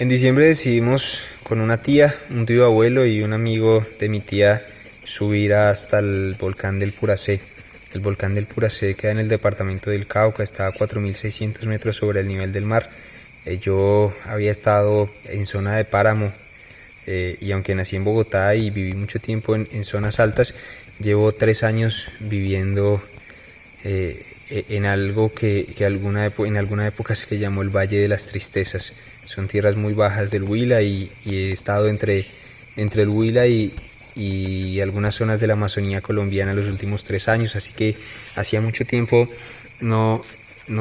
En diciembre decidimos con una tía, un tío abuelo y un amigo de mi tía subir hasta el volcán del Puracé. El volcán del Puracé queda en el departamento del Cauca, está a 4.600 metros sobre el nivel del mar. Yo había estado en zona de páramo y aunque nací en Bogotá y viví mucho tiempo en zonas altas, llevo 3 años viviendo en algo que en alguna época se le llamó el Valle de las Tristezas. Son tierras muy bajas del Huila y he estado entre el Huila y algunas zonas de la Amazonía colombiana los últimos 3 años, así que hacía mucho tiempo no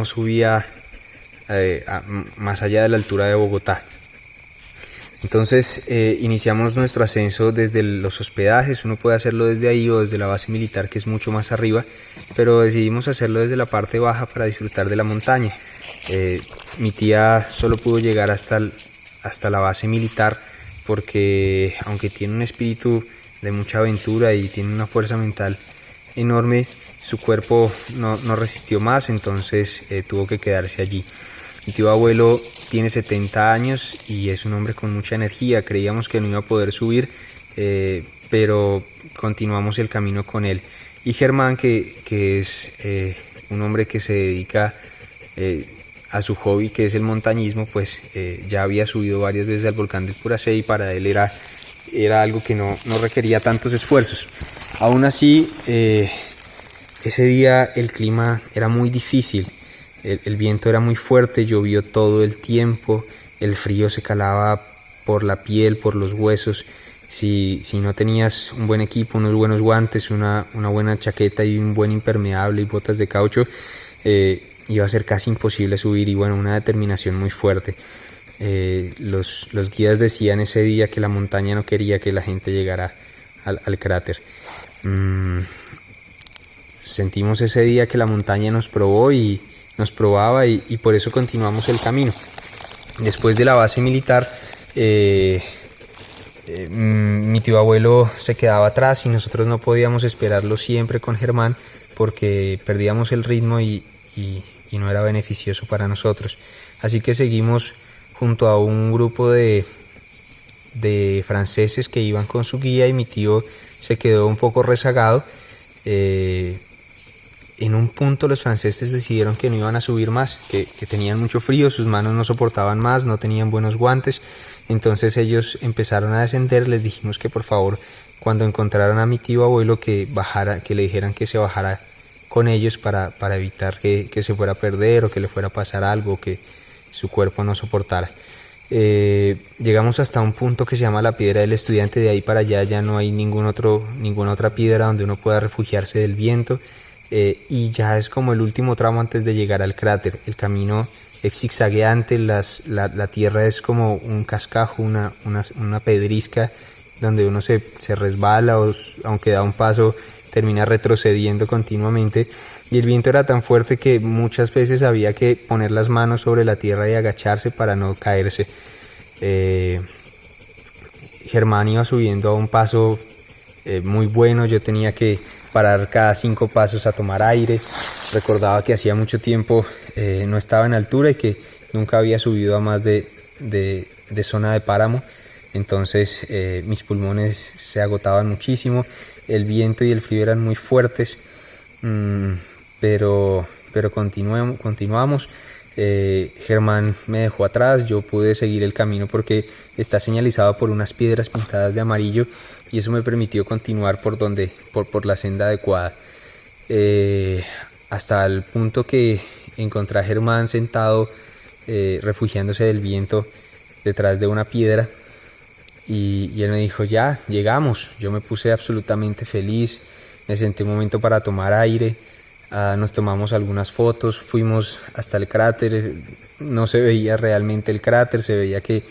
subía más allá de la altura de Bogotá. Entonces iniciamos nuestro ascenso desde los hospedajes. Uno puede hacerlo desde ahí o desde la base militar, que es mucho más arriba, pero decidimos hacerlo desde la parte baja para disfrutar de la montaña. Mi tía solo pudo llegar hasta la base militar porque, aunque tiene un espíritu de mucha aventura y tiene una fuerza mental enorme, su cuerpo no resistió más, entonces tuvo que quedarse allí. Mi tío abuelo tiene 70 años y es un hombre con mucha energía. Creíamos que no iba a poder subir, pero continuamos el camino con él. Y Germán, que es un hombre que se dedica a su hobby, que es el montañismo, pues ya había subido varias veces al volcán del Puracé y para él era algo que no requería tantos esfuerzos. Aún así, ese día el clima era muy difícil. El viento era muy fuerte, llovió todo el tiempo, el frío se calaba por la piel, por los huesos. Si no tenías un buen equipo, unos buenos guantes, una buena chaqueta y un buen impermeable y botas de caucho, iba a ser casi imposible subir, y bueno, una determinación muy fuerte. Los guías decían ese día que la montaña no quería que la gente llegara al cráter. Sentimos ese día que la montaña nos probó y nos probaba, y por eso continuamos el camino. Después de la base militar, mi tío abuelo se quedaba atrás y nosotros no podíamos esperarlo siempre con Germán porque perdíamos el ritmo y no era beneficioso para nosotros. Así que seguimos junto a un grupo de franceses que iban con su guía, y mi tío se quedó un poco rezagado. En un punto los franceses decidieron que no iban a subir más, que tenían mucho frío, sus manos no soportaban más, no tenían buenos guantes. Entonces ellos empezaron a descender. Les dijimos que por favor, cuando encontraran a mi tío abuelo, que le dijeran que se bajara con ellos para evitar que se fuera a perder o que le fuera a pasar algo, que su cuerpo no soportara. Llegamos hasta un punto que se llama la Piedra del Estudiante. De ahí para allá ya no hay ninguna otra piedra donde uno pueda refugiarse del viento. Y ya es como el último tramo antes de llegar al cráter. El camino es zigzagueante, la tierra es como un cascajo, una pedrisca donde uno se resbala, o aunque da un paso termina retrocediendo continuamente, y el viento era tan fuerte que muchas veces había que poner las manos sobre la tierra y agacharse para no caerse. Germán iba subiendo a un paso muy bueno. Yo tenía que parar cada 5 pasos a tomar aire. Recordaba que hacía mucho tiempo no estaba en altura y que nunca había subido a más de zona de páramo. Entonces mis pulmones se agotaban muchísimo. El viento y el frío eran muy fuertes, pero continuamos. Germán me dejó atrás. Yo pude seguir el camino porque está señalizado por unas piedras pintadas de amarillo, y eso me permitió continuar por la senda adecuada, hasta el punto que encontré a Germán sentado refugiándose del viento detrás de una piedra, y él me dijo: ya llegamos. Yo me puse absolutamente feliz, me senté un momento para tomar aire. Nos tomamos algunas fotos, fuimos hasta el cráter. No se veía realmente el cráter, se veía que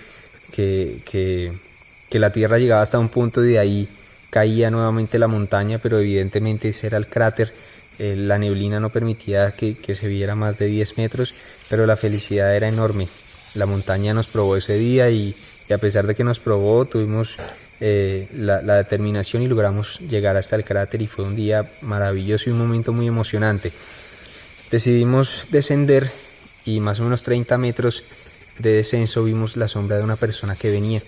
la tierra llegaba hasta un punto y de ahí caía nuevamente la montaña, pero evidentemente ese era el cráter. La neblina no permitía que se viera más de 10 metros, pero la felicidad era enorme. La montaña nos probó ese día, y a pesar de que nos probó, tuvimos la determinación y logramos llegar hasta el cráter, y fue un día maravilloso y un momento muy emocionante. Decidimos descender y más o menos 30 metros de descenso vimos la sombra de una persona que venía.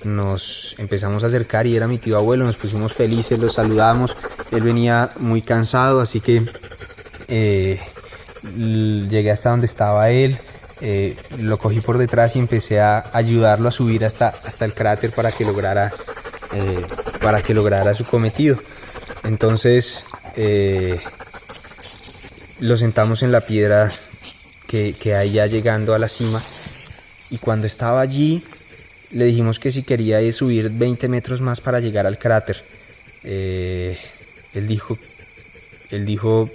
Nos empezamos a acercar y era mi tío abuelo, nos pusimos felices, lo saludamos. Él venía muy cansado, así que llegué hasta donde estaba él, lo cogí por detrás y empecé a ayudarlo a subir hasta el cráter para que lograra su cometido. Entonces lo sentamos en la piedra que hay ya llegando a la cima, y cuando estaba allí le dijimos que si quería subir 20 metros más para llegar al cráter. Él dijo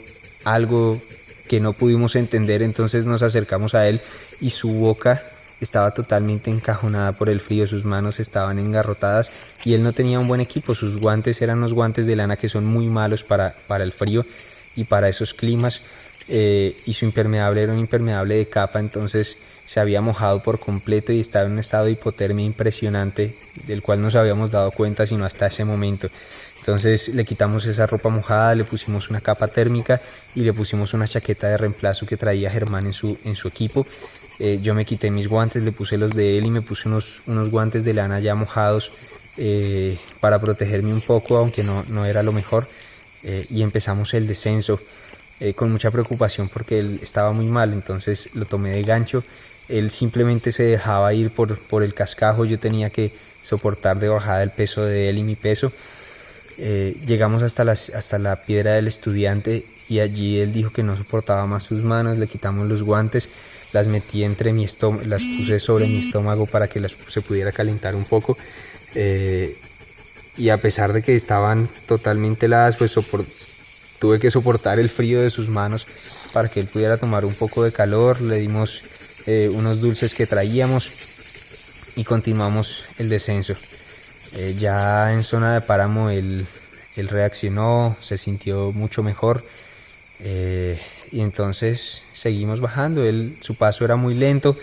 algo que no pudimos entender, entonces nos acercamos a él y su boca estaba totalmente encajonada por el frío, sus manos estaban engarrotadas y él no tenía un buen equipo. Sus guantes eran unos guantes de lana que son muy malos para el frío y para esos climas, y su impermeable era un impermeable de capa, entonces se había mojado por completo y estaba en un estado de hipotermia impresionante, del cual no nos habíamos dado cuenta sino hasta ese momento. Entonces le quitamos esa ropa mojada, le pusimos una capa térmica y le pusimos una chaqueta de reemplazo que traía Germán en su equipo. Yo me quité mis guantes, le puse los de él y me puse unos guantes de lana ya mojados para protegerme un poco, aunque no era lo mejor. Y empezamos el descenso con mucha preocupación porque él estaba muy mal, entonces lo tomé de gancho. Él simplemente se dejaba ir por el cascajo, yo tenía que soportar de bajada el peso de él y mi peso. Llegamos hasta la piedra del estudiante y allí él dijo que no soportaba más sus manos, le quitamos los guantes, las metí entre mi estómago, las puse sobre mi estómago para que se pudiera calentar un poco, y a pesar de que estaban totalmente heladas, pues tuve que soportar el frío de sus manos para que él pudiera tomar un poco de calor. Le dimos unos dulces que traíamos y continuamos el descenso. Ya en zona de páramo él reaccionó, se sintió mucho mejor, y entonces seguimos bajando. Su paso era muy lento.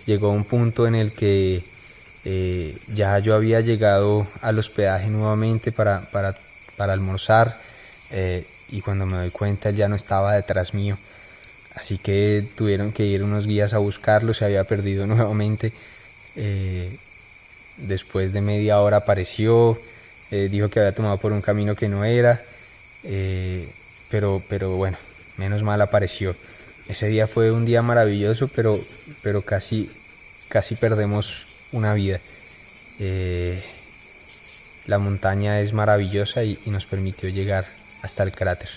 Llegó a un punto en el que ya yo había llegado al hospedaje nuevamente para almorzar, y cuando me doy cuenta él ya no estaba detrás mío, así que tuvieron que ir unos guías a buscarlo. Se había perdido nuevamente. Después de media hora apareció, dijo que había tomado por un camino que no era, pero bueno, menos mal apareció. Ese día fue un día maravilloso, pero casi perdemos una vida. La montaña es maravillosa y nos permitió llegar hasta el cráter.